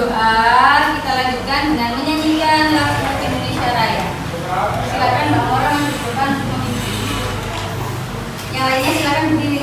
berdoa, kita lanjutkan dengan menyanyikan lagu Indonesia Raya. Silakan Mbak Mora menunjukkan memimpin. Yang lainnya silakan berdiri.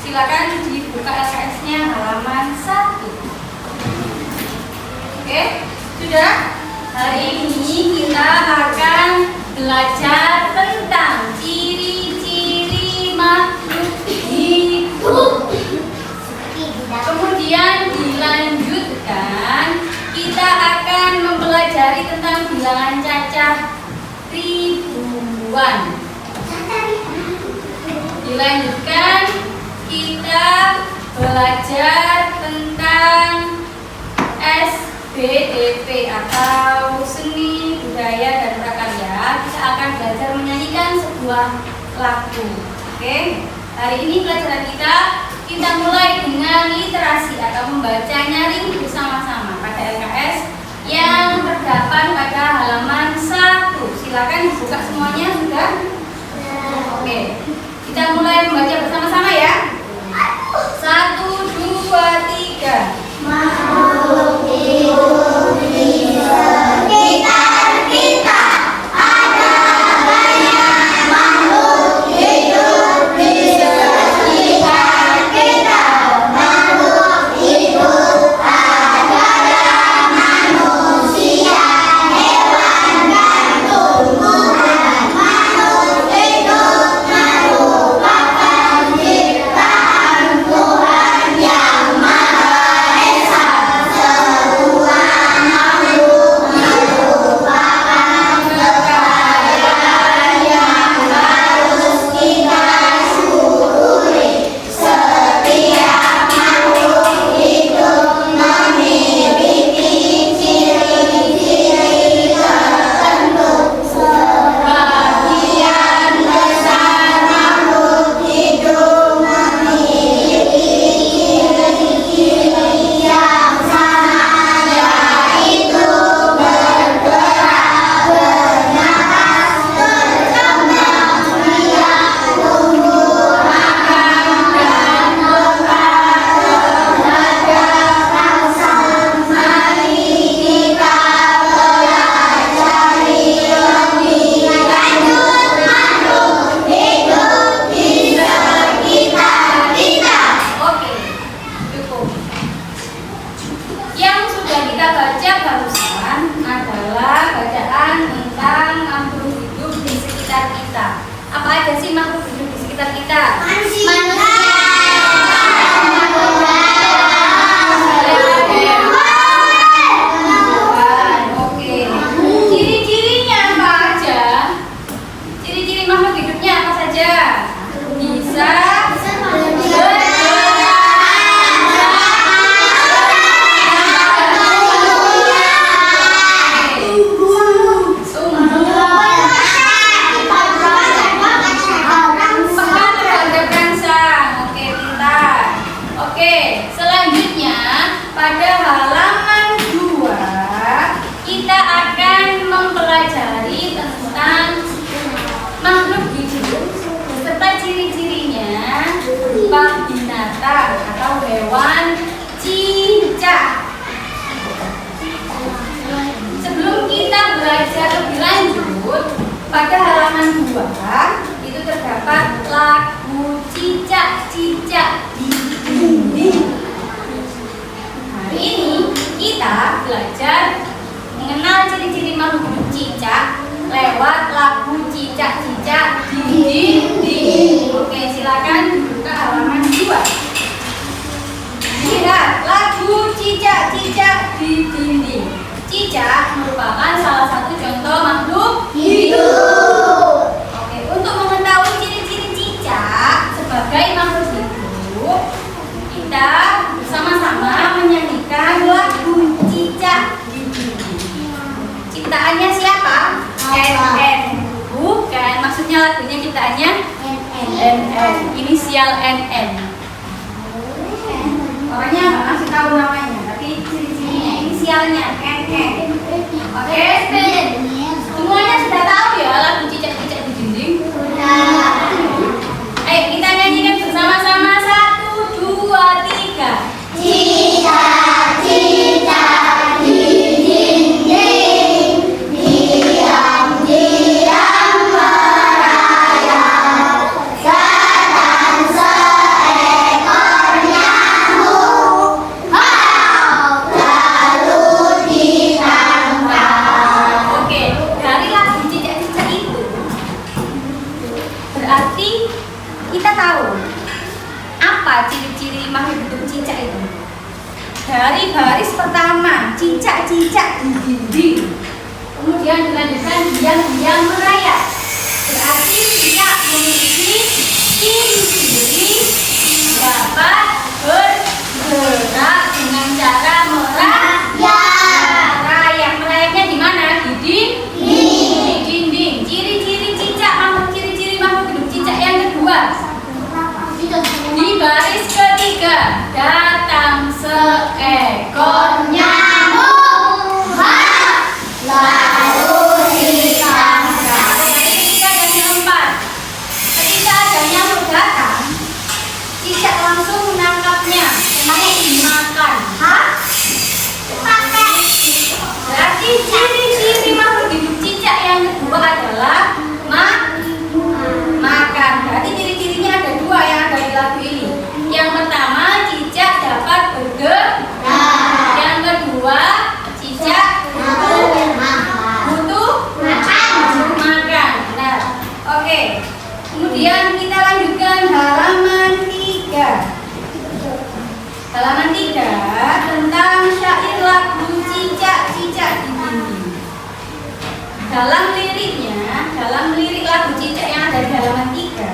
Silakan dibuka LKS-nya halaman 1. Oke, sudah? Hari ini kita akan belajar tentang ciri-ciri makhluk hidup. Kemudian dilanjutkan, kita akan mempelajari tentang bilangan cacah ribuan. Dilanjutkan, kita belajar tentang SBDP atau seni budaya dan prakarya. Kita akan belajar menyanyikan sebuah lagu. Oke, hari ini pelajaran kita mulai dengan literasi atau membaca nyaring bersama-sama pada LKS yang terdapat pada halaman 1. Silakan dibuka semuanya, sudah? Oke, kita mulai membaca bersama-sama ya. 1, 2, 3. Makhluk hidup di sekitar kita. Ada banyak makhluk hidup di sekitar kita. Makhluk hidup adalah manusia, hewan, dan tumbuhan. Makhluk hidup merupakan ciptaan Tuhan yang Maha Esa. Semua makhluk merupakan kekayaan yang harus kita syukuri. Setiap makhluk hidup memiliki ciri-ciri tertentu. Sebagian besar makhluk hidup memiliki ciri-ciri yang sama, yaitu bergerak, bernapas, berkembang biak, tumbuh, makan, dan berolahraga. Mari kita pelajari lebih lanjut makhluk hidup di sekitar kita. Oke, cukup. Yang sudah kita baca barusan adalah bacaan tentang makhluk hidup di sekitar kita. Apa aja sih makhluk hidup di sekitar kita? Manusia. pada halaman 2 itu terdapat lagu cicak-cicak di dinding. Hari ini kita belajar mengenal ciri-ciri makhluk hidup cicak lewat lagu cicak-cicak di dinding. Oke, silakan buka halaman 2. Lihat lagu cicak-cicak di dinding. Cicak merupakan salah satu contoh makhluk hidup. Oke, untuk mengetahui ciri-ciri cicak sebagai makhluk hidup, kita bersama-sama menyanyikan lagu cicak di dinding. Ciptaannya siapa? NN. Bukan, maksudnya lagunya ciptaannya NN. Inisial NN. Orangnya nggak ngasih tahu namanya, tapi ciri-cirinya inisialnya NN. Oke, semuanya sudah tahu ya lagu cicak-cicak di dinding? Ayo kita nyanyikan bersama-sama. 1, 2, 3. Cicak-cicak di dinding, diam-diam merayap, sedang seekor nyamuk lalu ditangkap. Oke, dari lagu cicak-cicak itu berarti kita tahu apa ciri-ciri makhluk hidup cicak itu. Dari baris pertama, cicak-cicak di dinding. Kemudian dilanjutkan diam-diam merayap. Berarti cicak memiliki ciri-ciri dapat bergerak dengan cara merayap. Merayapnya di mana? Di dinding. Ciri-ciri cicak, ciri-ciri makhluk hidup cicak yang kedua. Di baris ketiga, datang seekor Nyamuk lalu ditangkap. Ketiga dan keempat. Ketika ada nyamuk datang, cicak langsung menangkapnya, lalu dimakan. Berarti ciri-ciri makhluk hidup cicak yang kedua adalah makan. Berarti ciri-cirinya ada dua yang ada di lagu ini. Yang pertama, cicak dapat bergerak. Yang kedua, cicak butuh makan. Nah, oke. Kemudian kita lanjutkan halaman 3. Halaman 3 tentang syair lagu cicak-cicak di dinding. Dalam lirik lagu cicak yang ada di halaman 3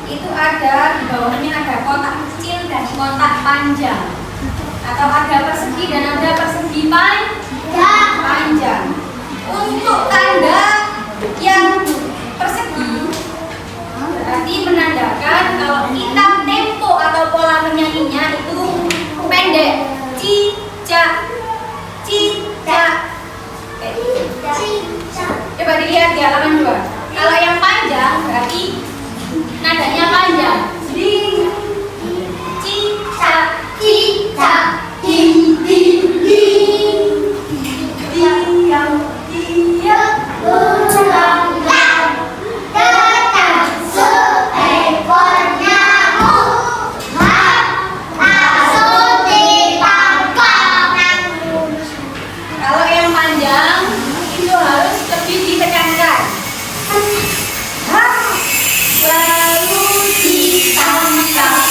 itu ada di bawahnya ada kotak kecil dan kotak panjang, atau ada persegi dan ada persegi panjang. Untuk tanda yang persegi berarti menandakan kalau kita tempo atau pola menyanyinya itu pendek. Cicak, cicak. Coba dilihat di halaman 2. Kalau yang panjang berarti nadanya panjang. Ding, cicak, cicak, ding, ding, ding. Diam, diam, Datang seekor nyamuk langsung ditangkap. Kalau yang panjang itu harus lebih ditekankan. Lalu ditangkap.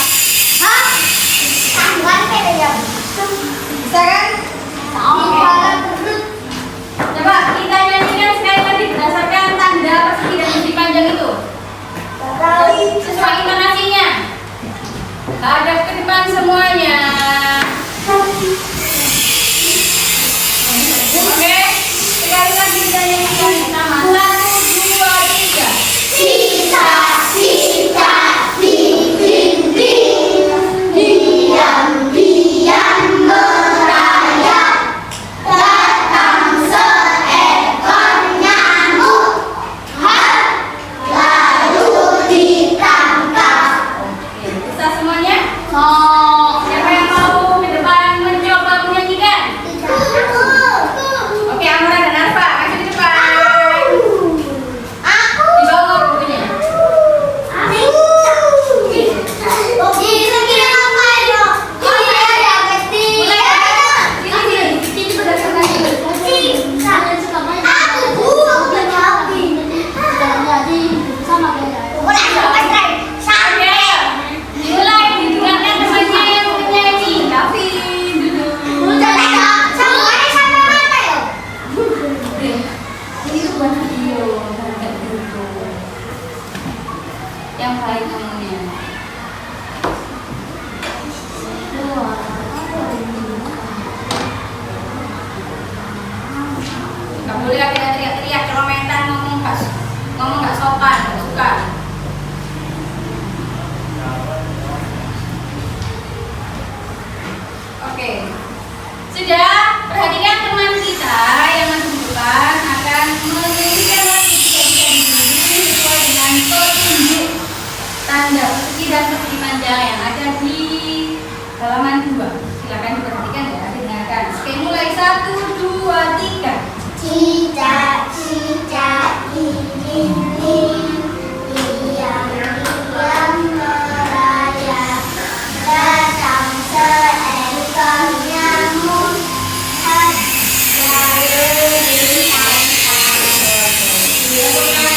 Bisa kan? Coba kita nyanyikan sekali lagi berdasarkan tanda persegi dan persegi panjang itu. Sesuai intonasinya. Hadap ke depan semuanya. Oke. Nggak boleh ada teriak-teriak, celometan, ngomong nggak sopan, nggak suka. Oke, sudah. Perhatikan teman kita yang masuk depan akan menuliskan persegi yang bisa ditulis sesuai dengan petunjuk tanda persegi dan persegi panjang yang ada di halaman 2. Silakan diperhatikan ya, dengarkan. Oke, mulai 1, 2, 3. Cicak-cicak ini diam-diam merayap, datang seekor nyamuk.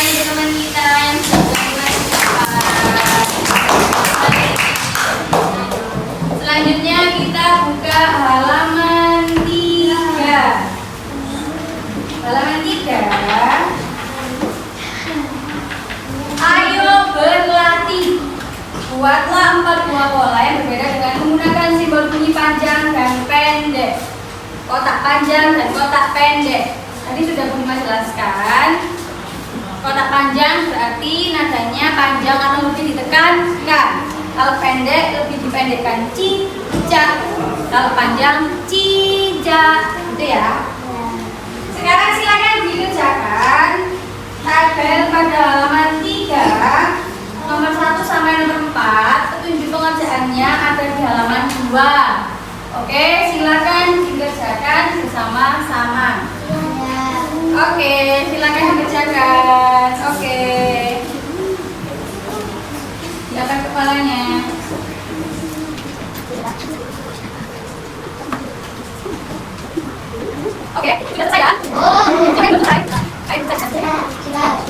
Teman kita yang selanjutnya kita buka halaman 3. Halaman 3. Ayo berlatih. Buatlah 4 buah pola yang berbeda dengan menggunakan simbol bunyi panjang dan pendek. Kotak panjang dan kotak pendek. Tadi sudah Bunda Mas jelaskan. Kotak panjang berarti nadanya panjang atau lebih ditekankan. Kalau pendek lebih dipendekkan, cicak. Kalau panjang, cijak. Gitu ya. Sekarang silakan dikerjakan tabel pada halaman 3 nomor 1 sampai nomor 4. Petunjuk pengerjaannya ada di halaman 2. Oke, silakan dikerjakan bersama-sama. Oke, silakan dikerjakan. Oke. Silakan kepalanya. Oke, sudah selesai ya? Oke, belum selesai. Ayo selesai.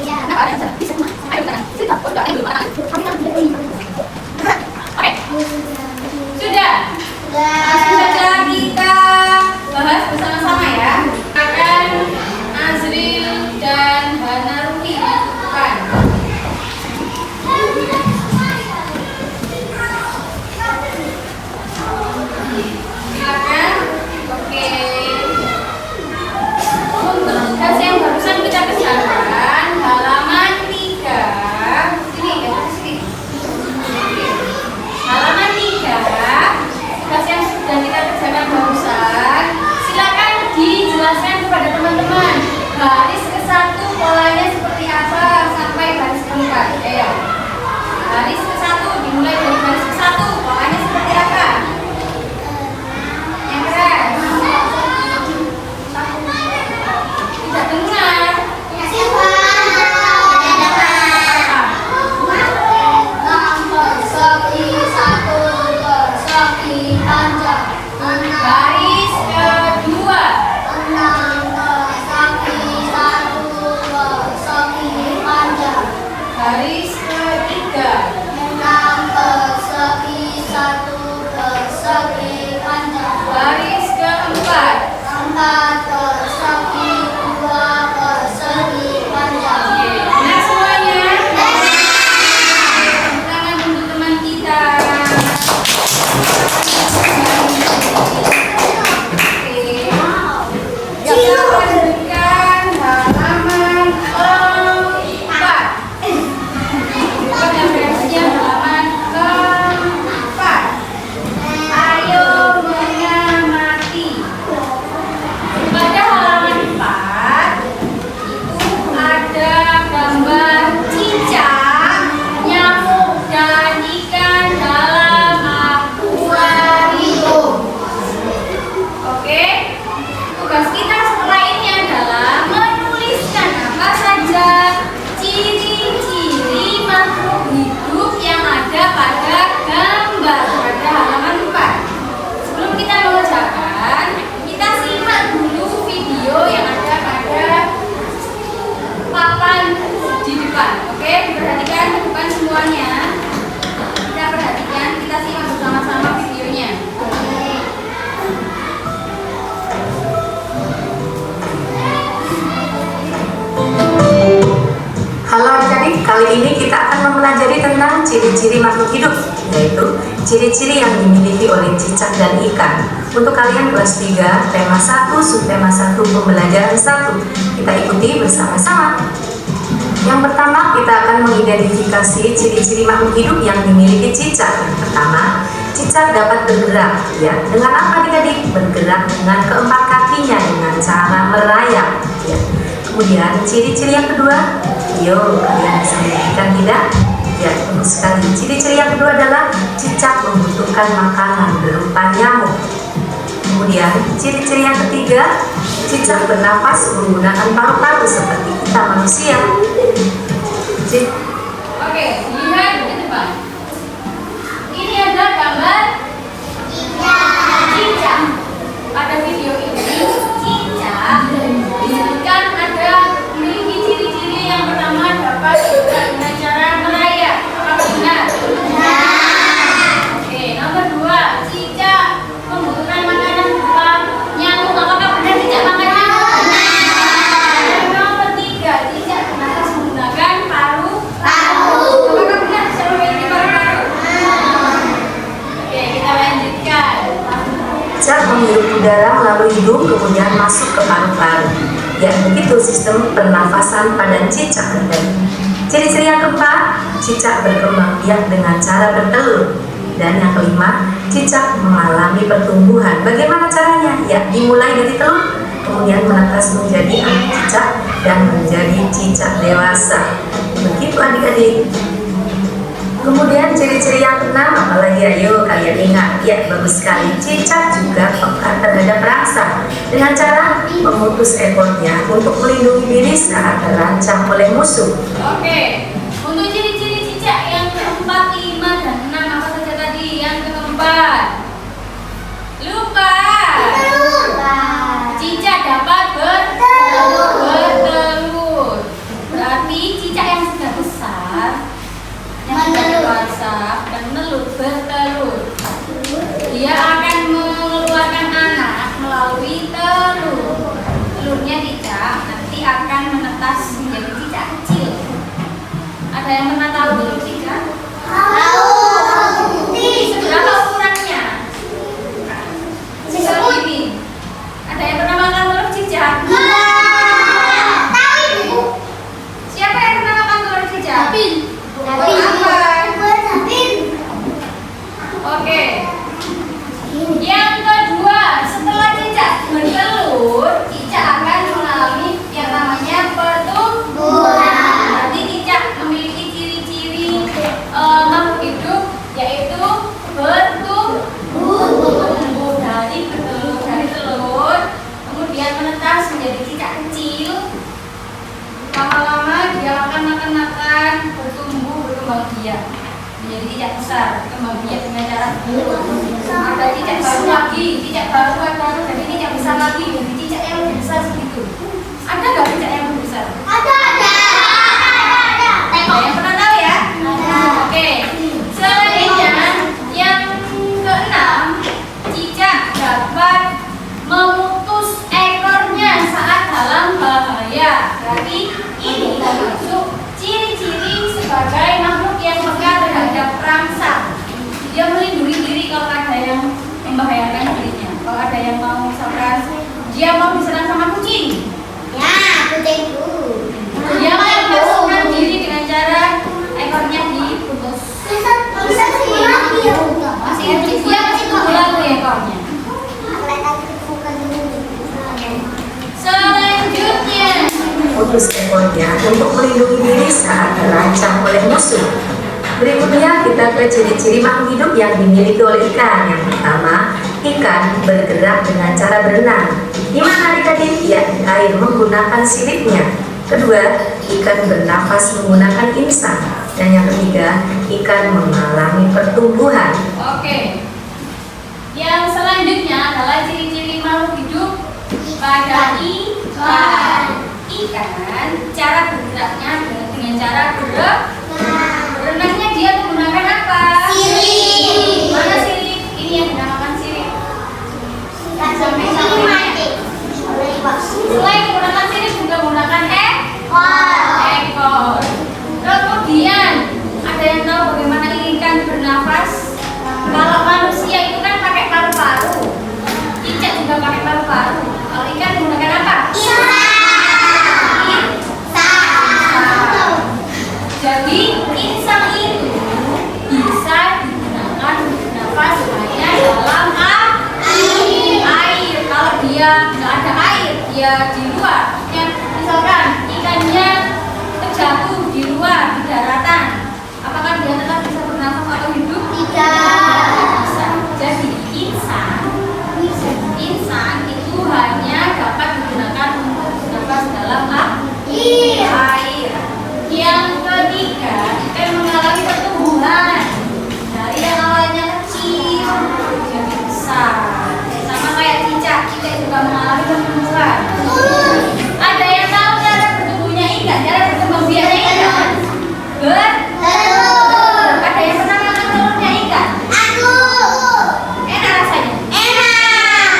Kenapa ada yang bisa? Ayo sekarang. Oke. Sudah. Langsung saja kita bahas bersama-sama ya. Akan Azril dan Hanaruki bukan. Silakan. Oke. Untuk tugas yang barusan kita kerjakan halaman 3. Sini ya, sini. Halaman 3. Tugas yang sudah kita kerjakan barusan, silakan dijelaskan kepada teman-teman. Baris ke-1 polanya seperti apa sampai baris ke-4. Ayo. Baris ke-1 dimulai dari baris ke-1 polanya seperti apa? Yang keras. Tidak dengar. Baris kedua. Baris ketiga. Baris keempat. Benar semuanya? Tangan untuk teman kita. Kita lanjutkan halaman 4. Bukan versinya halaman 4. Ayo mengamati. Pada halaman 4 itu ada gambar cicak, nyamuk, dan ikan dalam akuarium. Oke, tugas kita setelah ini adalah menuliskan apa saja ciri-ciri makhluk hidup yang ada pada gambar pada halaman 4. Sebelum kita mengerjakan, kita simak dulu video yang ada pada papan di depan. Oke, perhatikan ke depan semuanya. Kita perhatikan, kita simak bersama-sama videonya. Halo adik-adik, kali ini kita akan mempelajari tentang ciri-ciri makhluk hidup, yaitu ciri-ciri yang dimiliki oleh cicak dan ikan. untuk kalian kelas 3, tema 1, subtema 1, pembelajaran 1. Kita ikuti bersama-sama. Yang pertama, kita akan mengidentifikasi ciri-ciri makhluk hidup yang dimiliki cicak. Yang pertama, cicak dapat bergerak. Ya, dengan apa adik-adik? Bergerak dengan keempat kakinya dengan cara merayap. Ya. Kemudian ciri-ciri yang kedua, yuk kalian bisa menunjukkan tidak? Ya, bagus sekali. Ciri-ciri yang kedua adalah cicak membutuhkan makanan berupa nyamuk. Kemudian ciri-ciri yang ketiga, cicak bernafas menggunakan paru-paru seperti kita manusia. Oke, lihat ke depan. Ini ada gambar cicak. Pada video ini cicak disebutkan ada memiliki ciri-ciri yang pertama dapat bergerak dengan cara merayap. Apakah benar? Oke, nomor 2, cicak membutuhkan makanan berupa nyamuk. Apakah benar cicak makan nyamuk? Dan nomor 3, cicak bernafas menggunakan paru. Apakah benar cicak memiliki paru-paru? Oke, kita lanjutkan. Cicak menghirup udara melalui hidung kemudian masuk ke paru-paru. Ya, begitu sistem pernafasan pada cicak. Ciri-ciri yang keempat, cicak berkembang biak dengan cara bertelur. Dan yang kelima, cicak mengalami pertumbuhan. Bagaimana caranya? Ya, dimulai dari telur, kemudian menetas menjadi anak cicak dan menjadi cicak dewasa. Begitu adik-adik. Kemudian ciri-ciri yang keenam, apalagi ayo kalian ingat. Ya, bagus sekali. Cicak juga peka terhadap rasa dengan cara memutus ekornya untuk melindungi diri saat terancam oleh musuh. Oke, untuk ciri-ciri cicak yang keempat, 5, dan 6 apa saja tadi? Yang keempat, lupa. Cicak dapat bertelur. Berarti cicak yang sudah besar, yang sudah dewasa dan bertelur, dia akan mengeluarkan anak melalui telur. Telurnya cicak nanti akan menetas menjadi cicak kecil. Ada yang pernah tahu telur cicak? Berapa ukurannya? Segini. Ada yang pernah makan telur cicak? Siapa yang pernah makan telur cicak? Oke. Yang kedua, setelah cicak bertelur, cicak akan mengalami yang namanya pertumbuhan. Berarti cicak memiliki ciri-ciri makhluk hidup yaitu bertumbuh dari telur, kemudian menetas menjadi cicak kecil. Lama-lama dia akan makan, berkembang biak menjadi cicak besar, berkembang biak dengan cara bertelur. Ada cicak baru lagi, cicak baru, jadi cicak besar lagi, jadi cicak yang lebih besar segitu. Ada nggak cicak yang lebih besar? Ada. Yang pernah tahu ya? Oke. Selanjutnya yang keenam, cicak dapat memutus ekornya saat dalam bahaya. Berarti ini termasuk ciri-ciri sebagai makhluk yang peka terhadap perangsang. Dia melindungi diri kalau ada yang membahayakan dirinya. Kalau ada yang mau misalkan dia mau diserang sama kucing, dia melepaskan diri dengan cara ekornya diputus. Dia masih pulang tuh ekornya. Selanjutnya, Putus ekornya untuk melindungi diri saat terancam oleh musuh. Berikutnya kita ke ciri-ciri makhluk hidup yang dimiliki oleh ikan. Yang pertama, ikan bergerak dengan cara berenang. Di mana adik-adik? Ya, di air menggunakan siripnya. Kedua, ikan bernafas menggunakan insang. Dan yang ketiga, ikan mengalami pertumbuhan. oke. Yang selanjutnya adalah ciri-ciri makhluk hidup pada ikan. Ikan, cara bergeraknya dengan cara berenangnya dia menggunakan apa? Sirip. Mana sirip? Ini yang dinamakan sirip. Selain menggunakan sirip juga menggunakan ekor. Kemudian ada yang tahu bagaimana ikan bernafas? Kalau manusia itu kan pakai paru-paru. Maksudnya, misalkan ikannya terjatuh di luar di daratan, apakah dia tetap bisa bernafas atau hidup? Tidak. Bisa. Jadi insan itu hanya dapat digunakan untuk bernafas dalam air. Yang ketiga, ikan mengalami pertumbuhan dari yang awalnya kecil jadi besar. Sama kayak cicak juga mengalami pertumbuhan. Ada yang tahu cara bertumbuhnya ikan, cara berkembang biaknya ikan? Ada yang pernah makan telurnya ikan? Aku. Enak rasanya. Enak.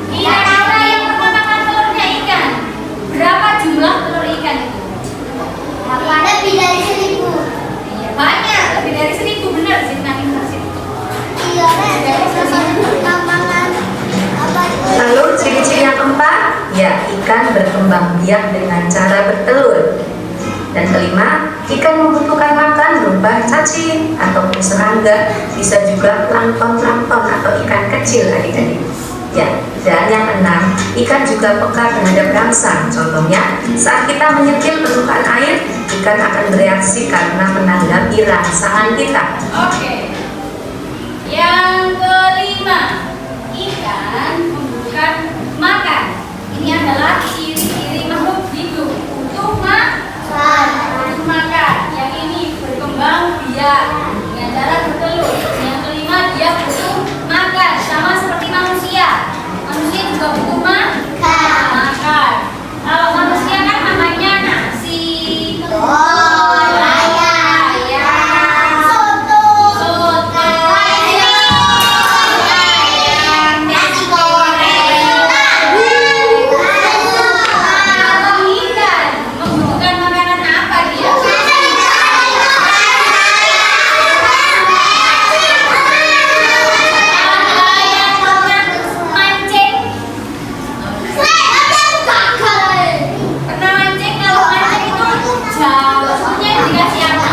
Kira-kira yang pernah makan telurnya ikan, berapa jumlah telur ikan itu? Lebih dari 1000. Iya, banyak, lebih dari 1000, benar sih, makin bersih. Iya, dari perkembangan apa itu? Lalu ciri-ciri yang keempat, ya ikan berkembang biak dengan cara bertelur. Dan kelima, ikan membutuhkan makan berupa cacing ataupun serangga, bisa juga plankton atau ikan kecil adik-adik. Ya, dan yang keenam, ikan juga peka terhadap rangsang. Contohnya, saat kita menyentil permukaan air, ikan akan bereaksi karena menanggapi rangsangan kita. Oke. Yang kelima, ikan membutuhkan makan. Ini adalah ciri-ciri makhluk hidup untuk makan. Yang ini berkembang biak dengan cara bertelur. Yang kelima, dia butuh makan, sama seperti manusia. Manusia juga butuh makan. Kalau manusia kan makannya nasi, ayam, soto, ayam, nasi goreng, atau ikan. Membutuhkan makanan apa dia? Ada yang pernah mancing? Pernah mancing? Kalau mancing itu jalurnya dikasih apa?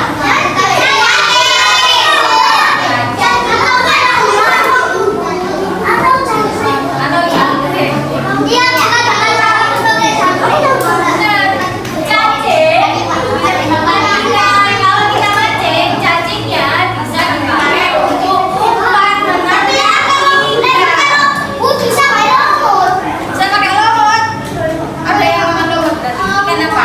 Atau jangkrik? Cacing bisa dimakan ikan. Kalau kita mancing, cacingnya bisa dipakai untuk umpan menangkap ikan. Bisa pakai lomot. Ada yang makan lomot berarti ikan apa?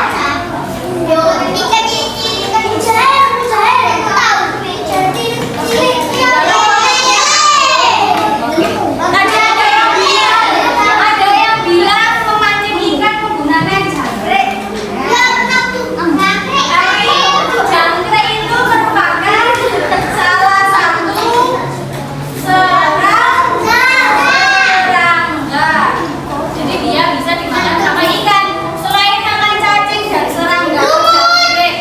Ada yang bilang memancing ikan menggunakan jangkrik. Tapi jangkrik itu merupakan salah satu serangga. Jadi dia bisa dimakan sama ikan. Selain makan cacing dan serangga, jangkrik,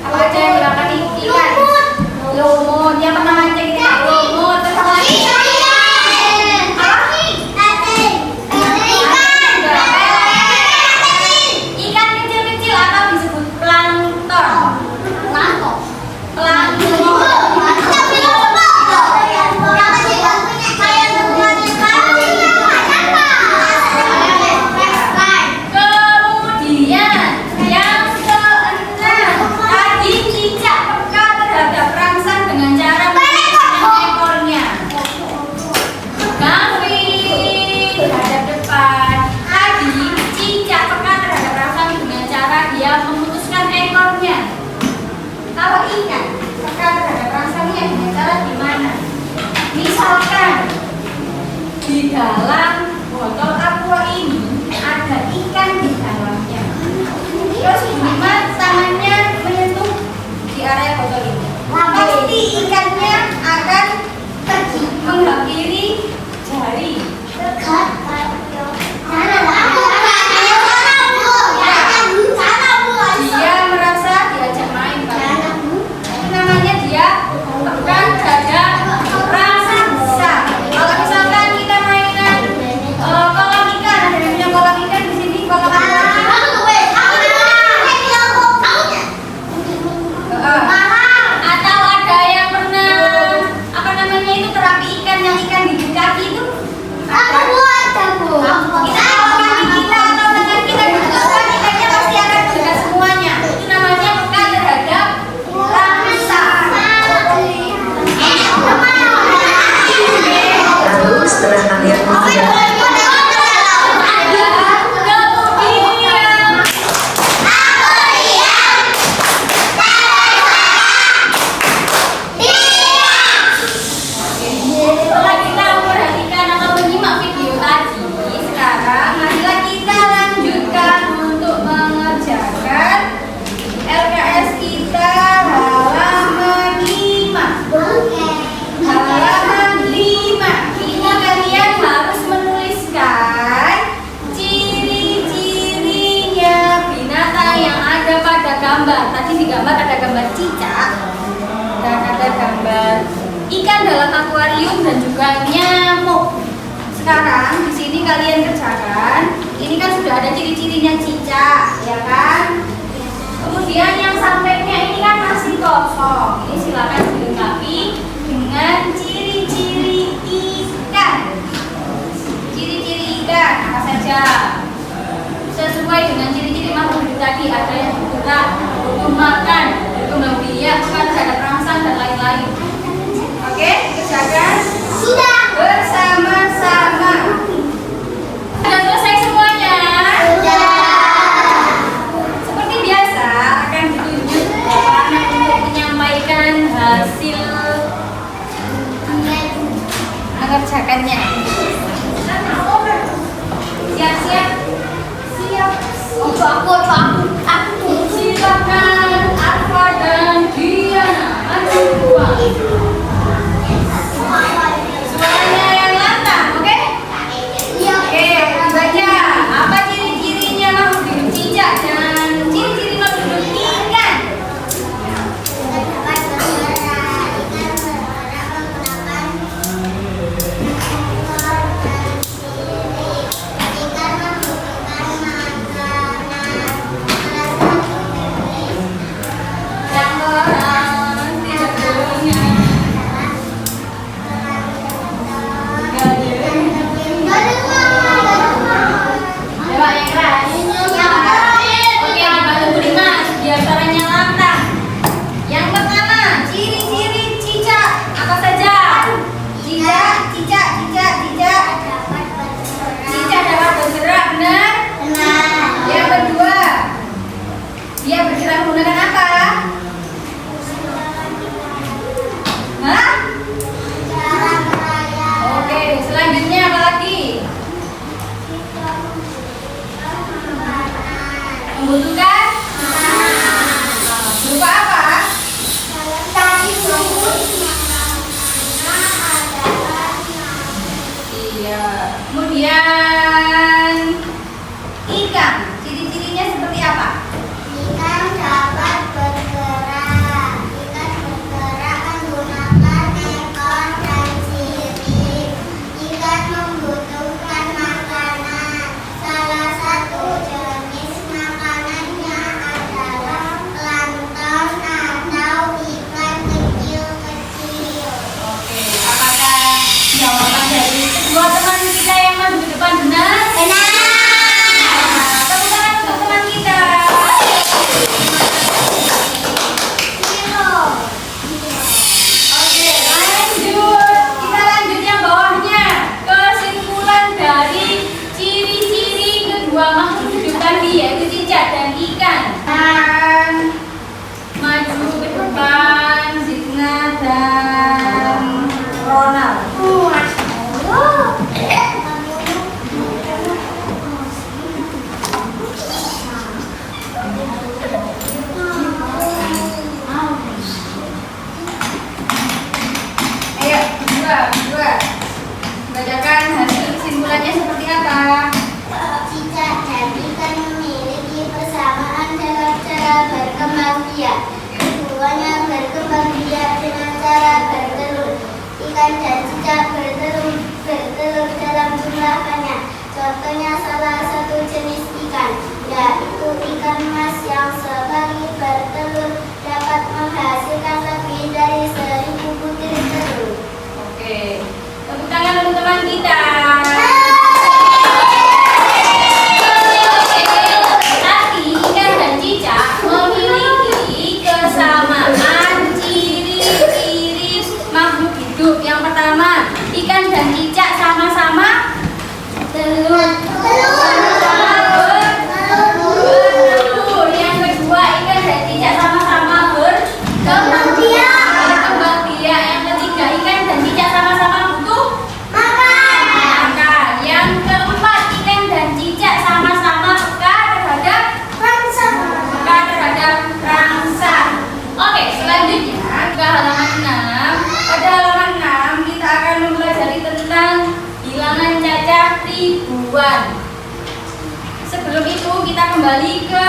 apa aja yang dimakan ikan? Lumut. Yang pernah mancing itu lumut. Terus apa lagi? Ikan kecil-kecil atau disebut plankton. Kemudian yang keenam, tadi cicak peka terhadap rangsang dengan cara menggunakan ekornya. Gavin hadap depan. Tadi cicak peka terhadap rangsang dengan cara dia memutuskan ekornya. Kalau ikan peka terhadap rangsangnya dengan cara gimana? Misalkan di dalam botol aqua ini ada ikan di dalamnya. Terus gimana tangannya menyentuh di area botol ini? Pasti ikannya akan pergi menghampiri jari. Dia merasa diajak main kan? Itu namanya dia pekan terhadap rangsang besar. Kalau misalkan kita mainan kolam gambar. Tadi di gambar ada gambar cicak dan ada gambar ikan dalam akuarium dan juga nyamuk. Sekarang di sini kalian kerjakan. Ini kan sudah ada ciri-cirinya cicak, ya kan? Kemudian yang sampingnya ini kan masih kosong. Ini silakan dilengkapi dengan ciri-ciri ikan. Ciri-ciri ikan apa saja? Sesuai dengan ciri-ciri makhluk hidup tadi, ada yang bergerak, butuh makan, berkembang biak, bukan terhadap rangsang dan lain-lain. Oke, kerjakan. Sudah. Bersama-sama. Sudah selesai semuanya? Sudah. Seperti biasa akan ditunjuk Bapak anak untuk menyampaikan hasil mengerjakannya. Siap-siap. Siap. Aku. Silakan Arfa dan Diana. Maju keluar. Suaranya yang lantang, oke? Oke, baca. Apa ciri-cirinya makhluk hidup cicak dan ciri-ciri makhluk hidup ikan? Yang orang tidak dengar. Gak dengar. Coba yang keras. Oke, dibantu Bu Dimas biar suaranya lantang. Yang pertama, ciri-ciri cicak apa saja? Cicak. Cicak dapat bergerak, benar? Yang kedua, dia bergerak menggunakan apa? Hah? Oke, selanjutnya apa lagi? Membutuhkan? Berupa apa? Iya. Kemudian ikan, ciri-cirinya seperti apa? Ikan dapat bergerak. Ikan bergerak menggunakan ekor dan sirip. Ikan membutuhkan makanan. Salah satu jenis makanannya adalah plankton atau ikan kecil-kecil. Oke, apakah jawaban dari kedua teman kita yang maju di depan benar? Benar. Tepuk tangan untuk teman kita. Oke, lanjut. Kita lanjut yang bawahnya. Kesimpulan dari ciri-ciri kedua makhluk hidup tadi yaitu cicak dan ikan. Dan maju ke depan, Zidna dan Ronald. Ayo, dua. Bacakan hasil kesimpulannya seperti apa? Cicak dan ikan memiliki persamaan dalam cara berkembang biak. Keduanya berkembang biak dengan cara bertelur. Ikan dan cicak bertelur dalam jumlah banyak. Contohnya salah satu jenis ikan, yaitu ikan mas yang sekali bertelur dapat menghasilkan lebih dari 1000 butir telur. Oke, tepuk tangan untuk teman kita. Tapi ikan dan cicak memiliki kesamaan ciri-ciri makhluk hidup. Yang pertama, ikan dan cicak sama-sama telur. Yang kedua, ikan dan cicak sama-sama berkembang biak. Yang ketiga, ikan dan cicak sama-sama butuh makan. Yang keempat, ikan dan cicak sama-sama peka terhadap rangsang. Oke, selanjutnya ke halaman 6. Pada halaman 6 kita akan mempelajari tentang bilangan cacah ribuan. Sebelum itu kita kembali ke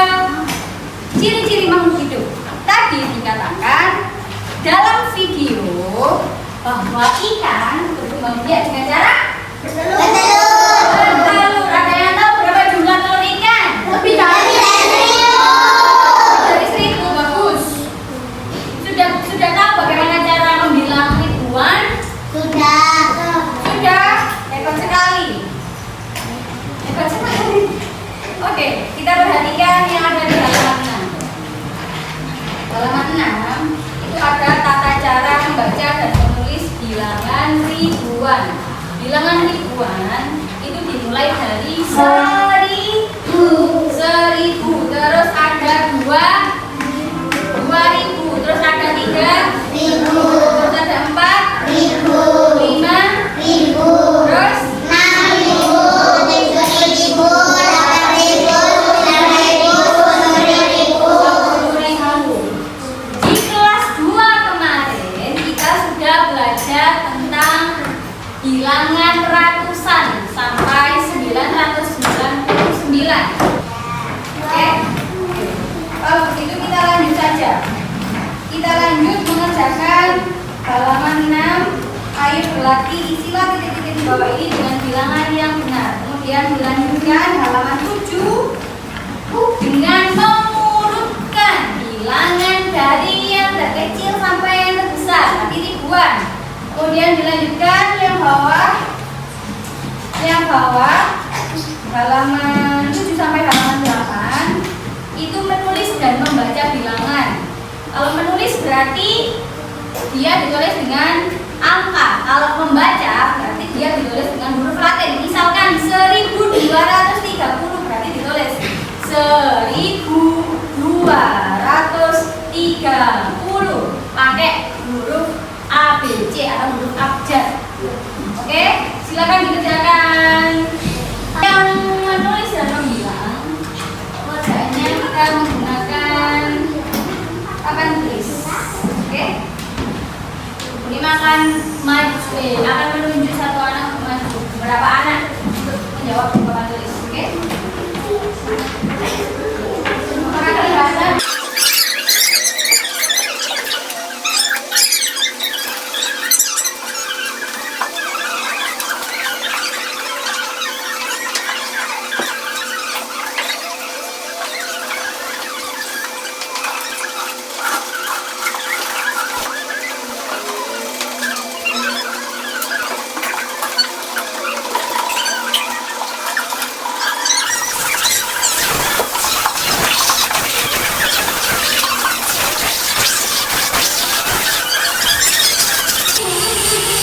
ciri-ciri makhluk hidup. Tadi dikatakan dalam video bahwa ikan berkembang biak dengan cara bertelur. Ada yang tahu berapa jumlah telur ikan? Lebih dari 1.000. Bagus. Sudah tahu bagaimana cara membilang ribuan? Sudah. Hebat sekali. Oke, kita perhatikan yang ada di halaman 6. Halaman 6 itu ada tata cara membaca dan menulis bilangan ribuan. Bilangan ribuan itu dimulai dari 1000, terus ada 2000, terus ada 3000, terus ada 4000, 5000, terus 10.000. Di kelas 2 kemarin kita sudah belajar tentang bilangan ratusan sampai 999. Oke? Kalau begitu kita lanjut saja. Kita lanjut mengerjakan halaman 6. Ayo berlatih isilah titik-titik di bawah ini dengan bilangan yang benar. Kemudian dilanjutkan halaman 7 dengan mengurutkan bilangan dari yang terkecil sampai yang terbesar, tapi ribuan. Kemudian dilanjutkan yang bawah halaman 7 sampai halaman 8 itu menulis dan membaca bilangan. Kalau menulis berarti dia ditulis dengan angka. Kalau membaca berarti dia ditulis dengan huruf Latin. Misalkan 1230 berarti ditulis 1230 pakai huruf ABC atau huruf abjad. Oke, silakan dikerjakan. Yang menulis dan membilang kerjanya kita menggunakan papan tulis. Oke, ini akan menunjuk satu anak untuk maju. Berapa anak untuk menjawab papan tulis? Oke. Maka kelihatan.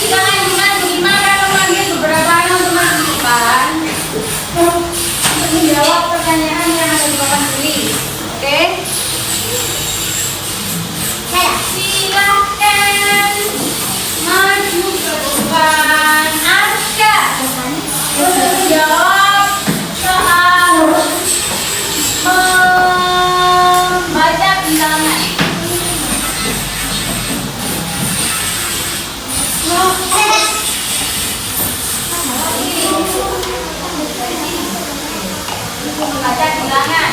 Kita lanjutkan bagaimana memanggil beberapa anak untuk maju di depan untuk menjawab pertanyaan yang ada di papan tulis. Oke? Silakan maju ke depan. Arka untuk menjawab soal membaca bilangan. Baca bilangan.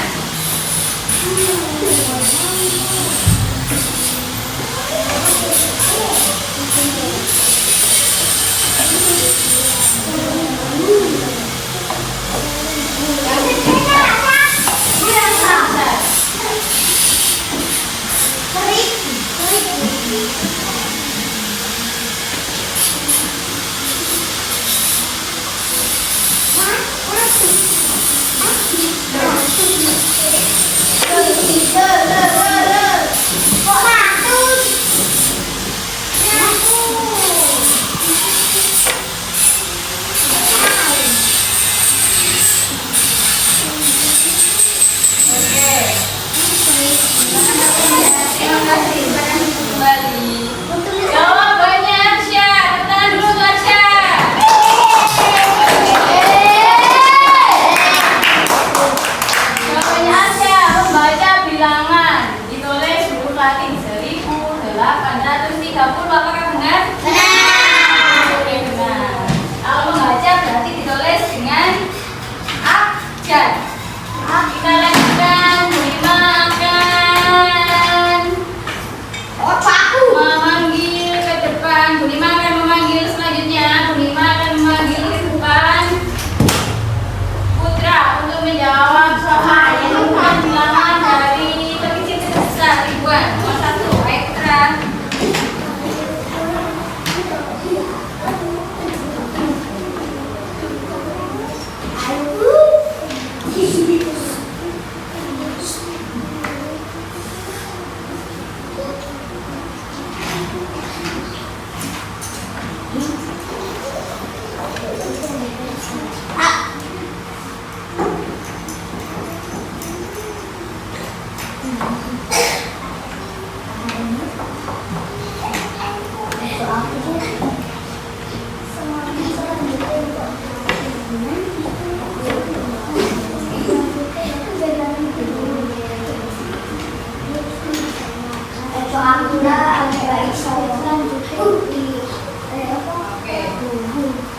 Oke.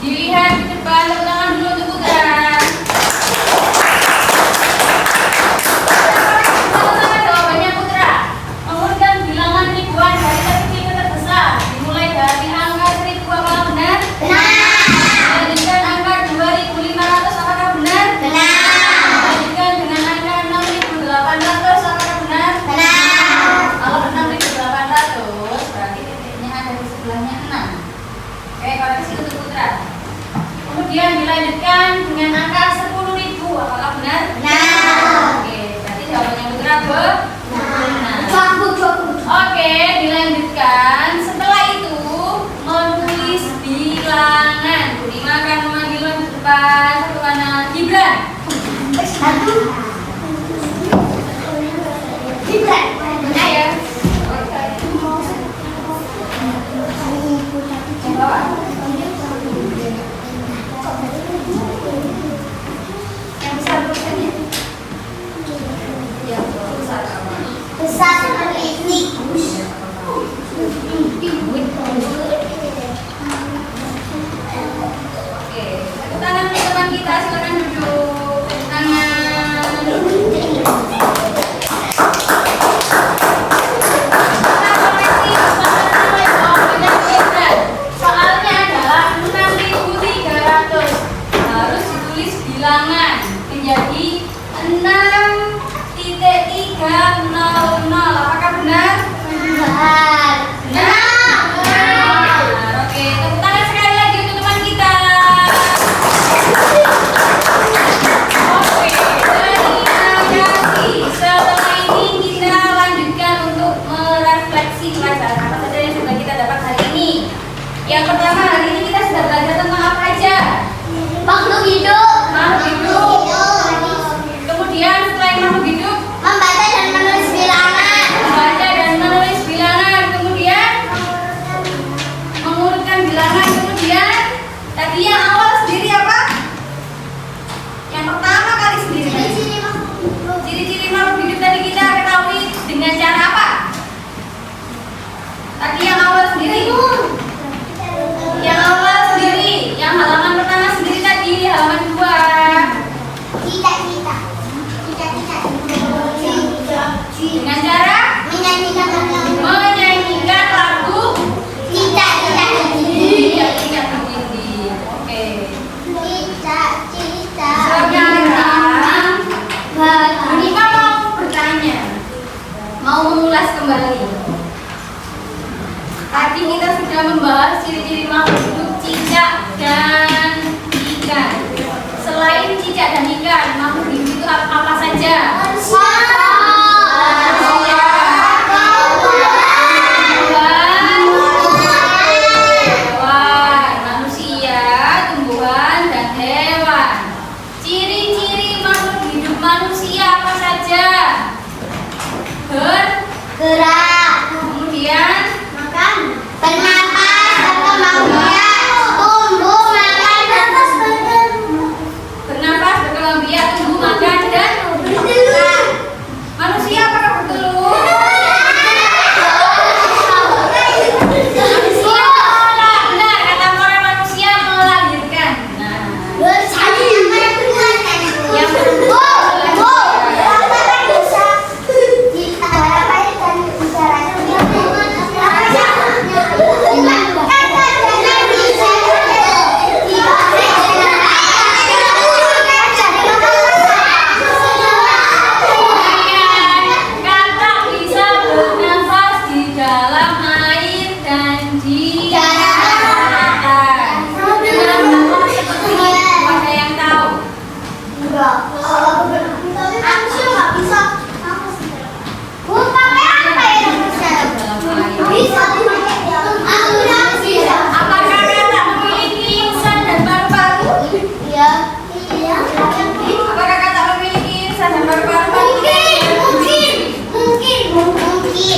Dilihat di depan, tepuk tangan dulu untuk Putra. Bagaimana jawabannya Putra? Mengurutkan bilangan ribuan dari terkecil ke terbesar. Dimulai dari angka 1000, apakah benar? Lanjutkan angka 2500, apakah benar? Lanjutkan dengan angka 6800, apakah benar? Kalau 6800 berarti titiknya ada di sebelahnya 6. Oke, koreksi untuk Putra. Kemudian dilanjutkan dengan angka 10.000, apakah benar? Oke, berarti jawabannya Putra benar. Oke, dilanjutkan. Setelah itu menulis bilangan. Budima akan memanggil ke depan satu kanan. Gibran. Ya. Bawa. Yang besar bukannya? Yang besar apa? Besar seperti ini. Oke, tepuk tangan untuk teman kita, silakan duduk. Tepuk tangan. Soalnya adalah 6.300. Harus ditulis bilangan menjadi 6.300. Apakah benar? Benar. Oke, tepuk tangan sekali lagi untuk teman kita. Oke, terima kasih. Setelah ini kita lanjutkan untuk merefleksi pelajaran apa saja yang sudah kita dapat hari ini. Yang pertama, hari ini kita sudah belajar tentang apa aja? Makhluk hidup. Makhluk hidup. Kemudian selain makhluk hidup, Membaca dan menulis bilangan. membaca dan menulis bilangan. Kemudian mengurutkan bilangan. Kemudian tadi yang awal sendiri apa? Yang pertama kali sendiri. Ciri-ciri makhluk hidup. Ciri-ciri makhluk hidup tadi kita ketahui dengan cara apa? Tadi yang awal sendiri. Yang awal sendiri. Yang halaman pertama sendiri tadi, halaman 2. Cita-cita. Dengan cara Menyanyikan lagu. menyanyikan lagu Cita-cita ini. Tidak Dinding. Oke. Cita-cita. Sekarang Bunima mau bertanya, mau mengulas kembali. Tadi kita sudah membahas ciri-ciri makhluk hidup cicak dan ikan. Selain cicak dan ikan, makhluk hidup itu apa saja? Hewan, manusia, tumbuhan, dan hewan. Ciri-ciri makhluk hidup manusia apa saja? Gerak. Kemudian Makan. Bernapas. Berkembang biak. Tumbuh makan dan bernapas, berkembang biak, tumbuh, makan, dan bertelur. manusia apakah bertelur? Manusia benar, kata orang manusia melahirkan. Nah, yang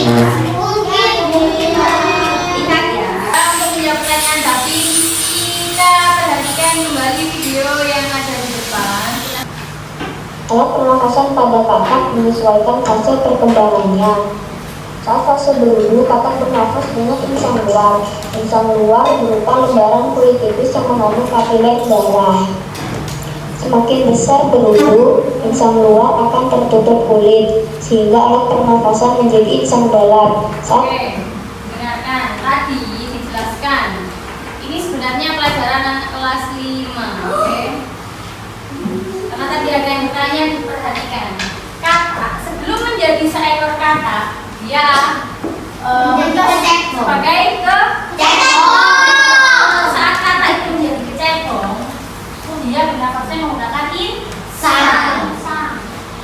Lihat ya. Untuk menjawab pertanyaan tapi kita perhatikan kembali video yang ada di depan. Alat pernafasan pada katak menyesuaikan fase perkembangannya. Saat fase berwudu, katak bernafas dengan insang luar. Insang luar berupa lembaran kulit tipis yang mengandung kapiler darah. Semakin besar berwudu, insang luar akan tertutup kulit, sehingga alat pernafasan menjadi insang dalam. Saat Oke, dengarkan. Tadi dijelaskan. Ini sebenarnya pelajaran anak kelas 5. Oke. Karena tadi ada yang bertanya, diperhatikan. Katak sebelum menjadi seekor katak, dia sebagai saat katak itu menjadi kecebong, dia bernafasnya menggunakan insang.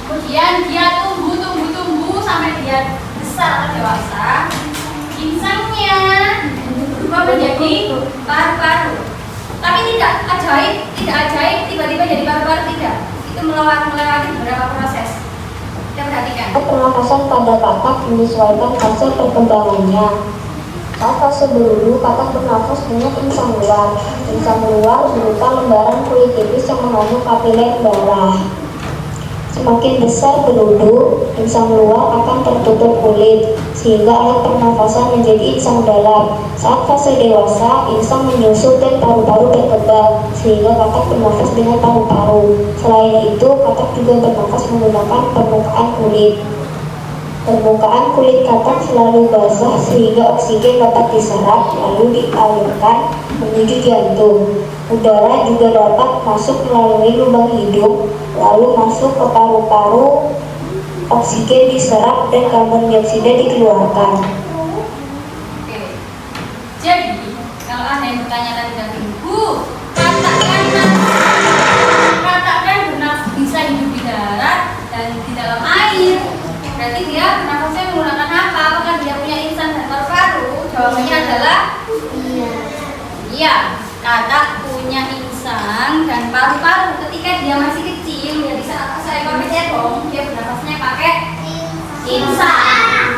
Kemudian dia tumbuh sampai dia besar atau dewasa. Insangnya berubah menjadi paru-paru. Tapi tidak ajaib tiba-tiba jadi paru-paru, tidak. Itu melewati beberapa proses. Kita perhatikan. pernafasan pada katak menyesuaikan fase perkembangannya. Saat fase berwudu, katak bernafas dengan insang luar. Insang luar berupa lembaran kulit tipis yang mengandung kapiler darah. Semakin besar berwudu, insang luar akan tertutup kulit, sehingga alat pernafasan menjadi insang dalam. Saat fase dewasa, insang menyusut dan paru-paru berkembang, sehingga katak bernafas dengan paru-paru. Selain itu, katak juga bernafas menggunakan permukaan kulit. Permukaan kulit katak selalu basah sehingga oksigen dapat diserap lalu dialirkan menuju jantung. Udara juga dapat masuk melalui lubang hidung lalu masuk ke paru-paru. Oksigen diserap dan karbon dioksida dikeluarkan. Oke. Jadi, kalau ada yang bertanya tadi, Bu, katak kan bisa hidup di darat dan di dalam air. Berarti dia bernafasnya menggunakan apa? Apakah dia punya insang dan paru-paru? Jawabannya adalah iya. Katak punya insang dan paru-paru. Ketika dia masih kecil, menjadi seekor kecebong, dia bernafasnya pakai insang.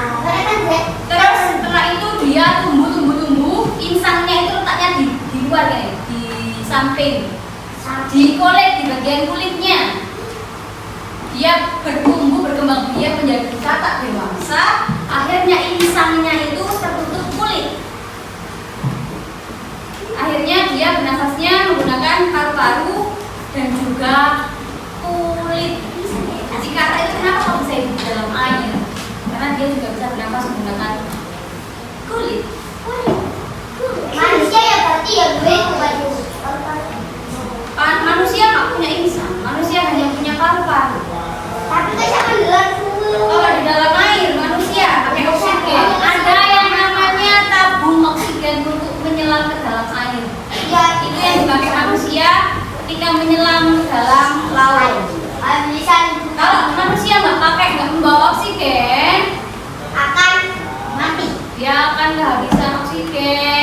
Terus setelah itu dia tumbuh, insangnya itu letaknya di luar ya, di samping, di kulit, di bagian kulitnya. Dia berkembang biak menjadi katak dewasa. Akhirnya insangnya itu tertutup kulit. Akhirnya dia bernafasnya menggunakan paru-paru dan juga kulit. Jadi katak itu kenapa kok bisa hidup di dalam air? Karena dia juga bisa bernafas menggunakan kulit. Manusia ya berarti ya gue Manusia nggak punya insang, manusia hanya punya paru-paru. tapi kan sama gelar Kalau di dalam air manusia pakai oksigen, ada yang namanya tabung oksigen untuk menyelam ke dalam air. ya Itu yang dipakai manusia ketika menyelam ke dalam laut. Kalau manusia nggak membawa oksigen, akan mati. dia akan kehabisan oksigen.